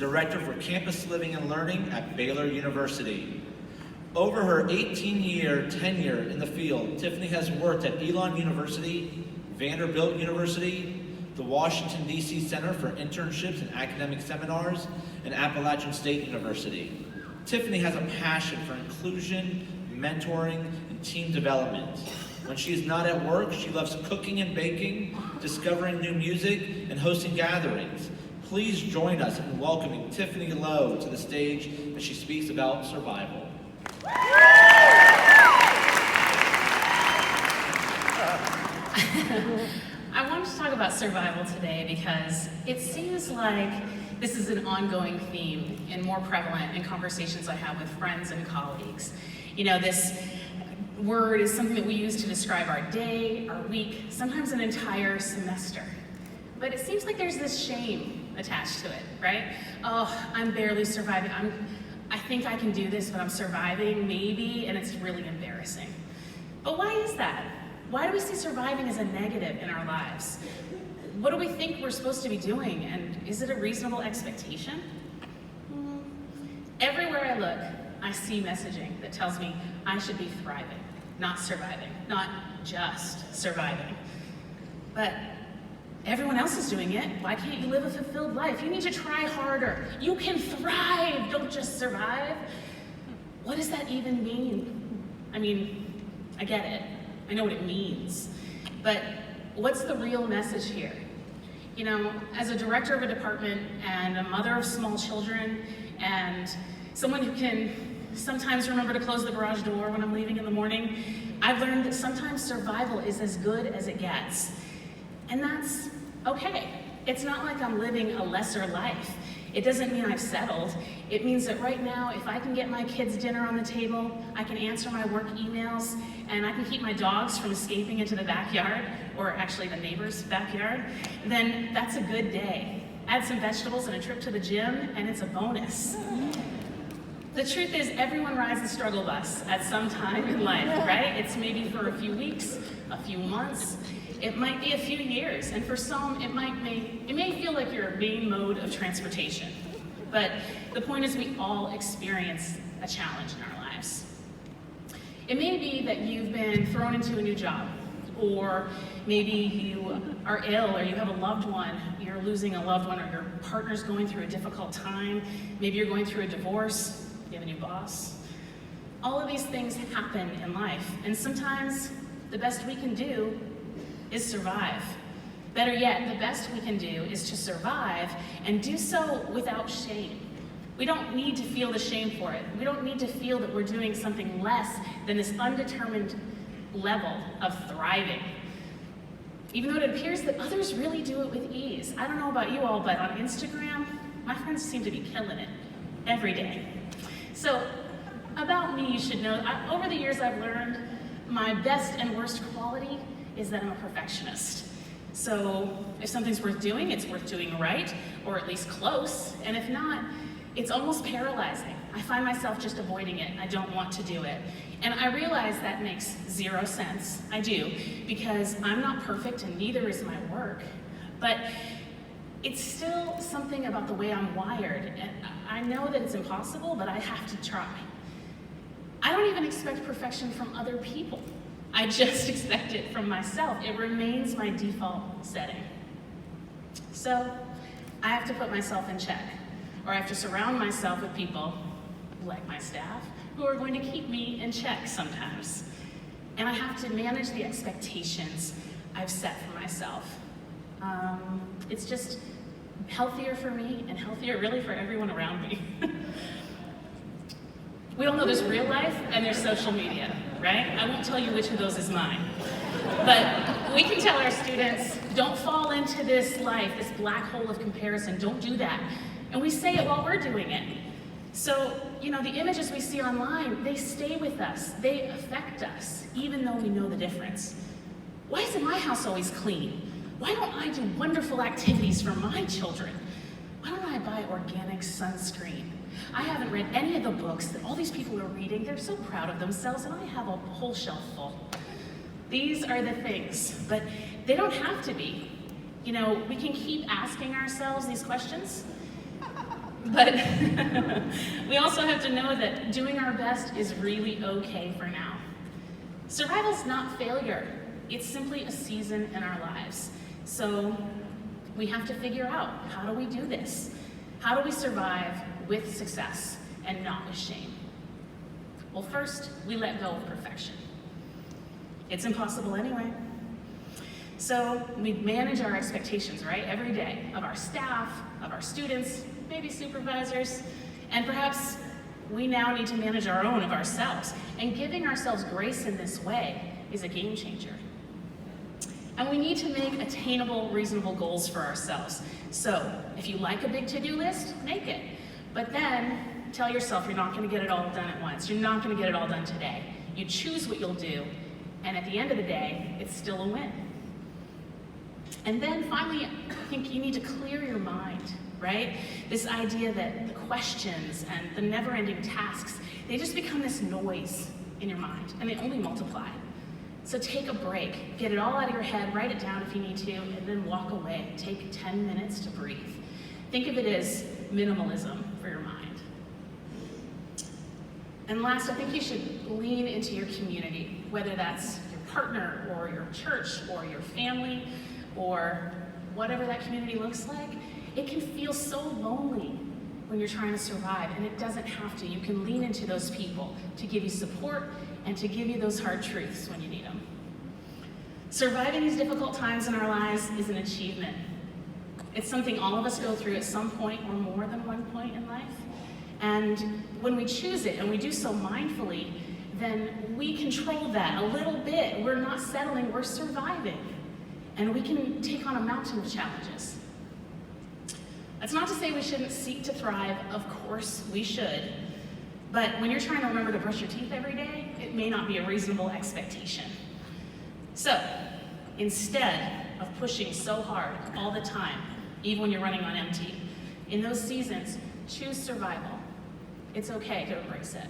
Director for Campus Living and Learning at Baylor University. Over her 18-year tenure in the field, Tiffany has worked at Elon University, Vanderbilt University, the Washington, D.C. Center for Internships and Academic Seminars, and Appalachian State University. Tiffany has a passion for inclusion, mentoring, and team development. When she is not at work, she loves cooking and baking, discovering new music, and hosting gatherings. Please join us in welcoming Tiffany Lowe to the stage as she speaks about survival. I wanted to talk about survival today because it seems like this is an ongoing theme and more prevalent in conversations I have with friends and colleagues. You know, this word is something that we use to describe our day, our week, sometimes an entire semester. But it seems like there's this shame attached to it, right? Oh, I'm barely surviving. I think I can do this, but I'm surviving, maybe, and it's really embarrassing. But why is that? Why do we see surviving as a negative in our lives? What do we think we're supposed to be doing, and is it a reasonable expectation? Everywhere I look, I see messaging that tells me I should be thriving, not surviving, not just surviving. But everyone else is doing it. Why can't you live a fulfilled life? You need to try harder. You can thrive, don't just survive. What does that even mean? I mean, I get it. I know what it means. But what's the real message here? You know, as a director of a department and a mother of small children and someone who can sometimes remember to close the garage door when I'm leaving in the morning, I've learned that sometimes survival is as good as it gets. And that's okay. It's not like I'm living a lesser life. It doesn't mean I've settled. It means that right now, if I can get my kids' dinner on the table, I can answer my work emails, and I can keep my dogs from escaping into the backyard, or actually the neighbor's backyard, then that's a good day. Add some vegetables and a trip to the gym, and it's a bonus. The truth is, everyone rides the struggle bus at some time in life, right? It's maybe for a few weeks, a few months, it might be a few years, and for some, it may feel like your main mode of transportation. But the point is, we all experience a challenge in our lives. It may be that you've been thrown into a new job, or maybe you are ill, or you have a loved one, you're losing a loved one, or your partner's going through a difficult time, maybe you're going through a divorce, you have a new boss. All of these things happen in life, and sometimes the best we can do is survive. Better yet, the best we can do is to survive and do so without shame. We don't need to feel the shame for it. We don't need to feel that we're doing something less than this undetermined level of thriving. Even though it appears that others really do it with ease. I don't know about you all, but on Instagram, my friends seem to be killing it every day. So, about me, you should know, over the years I've learned my best and worst quality is that I'm a perfectionist. So if something's worth doing, it's worth doing right, or at least close, and if not, it's almost paralyzing. I find myself just avoiding it. I don't want to do it. And I realize that makes zero sense. I do, because I'm not perfect and neither is my work. But it's still something about the way I'm wired, and I know that it's impossible, but I have to try. I don't even expect perfection from other people. I just expect it from myself. It remains my default setting. So I have to put myself in check, or I have to surround myself with people, like my staff, who are going to keep me in check sometimes. And I have to manage the expectations I've set for myself. It's just healthier for me and healthier really for everyone around me. We all know there's real life and there's social media, right? I won't tell you which of those is mine. But we can tell our students, don't fall into this life, this black hole of comparison, don't do that. And we say it while we're doing it. So, you know, the images we see online, they stay with us, they affect us, even though we know the difference. Why isn't my house always clean? Why don't I do wonderful activities for my children? Why don't I buy organic sunscreen? I haven't read any of the books that all these people are reading. They're so proud of themselves, and I have a whole shelf full. These are the things, but they don't have to be. You know, we can keep asking ourselves these questions, But we also have to know that doing our best is really okay for now. Survival's not failure. It's simply a season in our lives. So we have to figure out, how do we do this? How do we survive with success and not with shame? Well, first, we let go of perfection. It's impossible anyway. So we manage our expectations, right, every day, of our staff, of our students, maybe supervisors, and perhaps we now need to manage our own of ourselves. And giving ourselves grace in this way is a game changer. And we need to make attainable, reasonable goals for ourselves. So if you like a big to-do list, make it. But then tell yourself you're not going to get it all done at once. You're not going to get it all done today. You choose what you'll do, and at the end of the day, it's still a win. And then finally, I think you need to clear your mind, right? This idea that the questions and the never-ending tasks, they just become this noise in your mind, and they only multiply. So take a break, get it all out of your head, write it down if you need to, and then walk away. Take 10 minutes to breathe. Think of it as minimalism for your mind. And last, I think you should lean into your community, whether that's your partner or your church or your family or whatever that community looks like. It can feel so lonely when you're trying to survive, and it doesn't have to. You can lean into those people to give you support and to give you those hard truths when you need them. Surviving these difficult times in our lives is an achievement. It's something all of us go through at some point or more than one point in life. And when we choose it and we do so mindfully, then we control that a little bit. We're not settling, we're surviving. And we can take on a mountain of challenges. That's not to say we shouldn't seek to thrive. Of course we should. But when you're trying to remember to brush your teeth every day, it may not be a reasonable expectation. So, instead of pushing so hard all the time, even when you're running on empty, in those seasons, choose survival. It's okay to embrace it.